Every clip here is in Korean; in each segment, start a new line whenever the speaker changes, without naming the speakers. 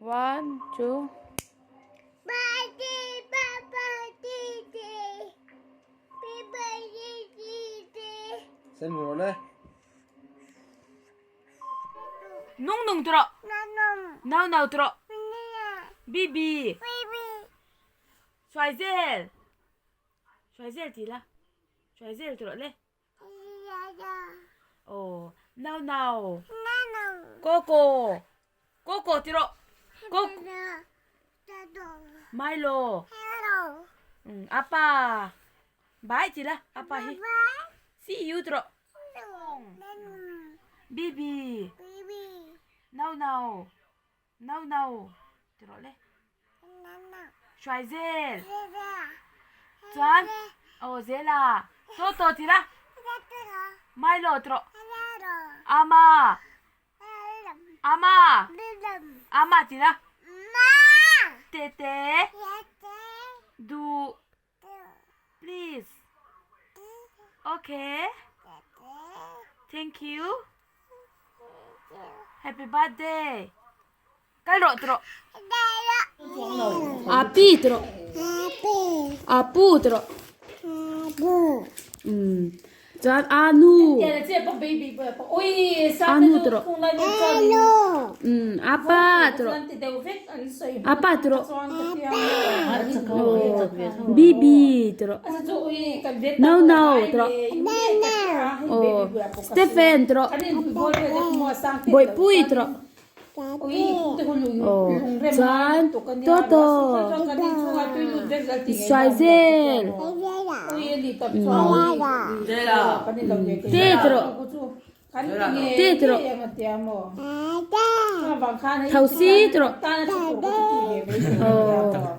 One, two.
Xem hiểu đây.
농농 들어. 나우 들어. 비비. 슈아이젤. 슈아이젤 디라. 슈아이젤 들어래. 어. 나우. 꼬꼬. 꼬꼬 들어. 꼬. 마일로. 응. 아빠. 바이 디라. 아빠 히. See you 들어. 비비. 나우. 들어래. 슈아이젤. 짠. 어, 젤라. 토토 디라. 마일로 들어. 아마 디라. 테테. 두. Please. Okay. Thank you. Happy birthday. 깔로 들어. 아삐 들어. 아뿌 들어. 짠 아누. 아누 들어. 아빠 들어. 아빠 들어. 비비 들어. 나우 들어. 스테펜 들어. 보이 들어. 짠 토토. 슈아이젤. 테 들어. 테 들어. 타우시 들어.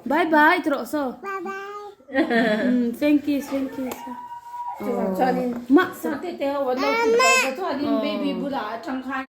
바이바이 들어서. Thank you.
mak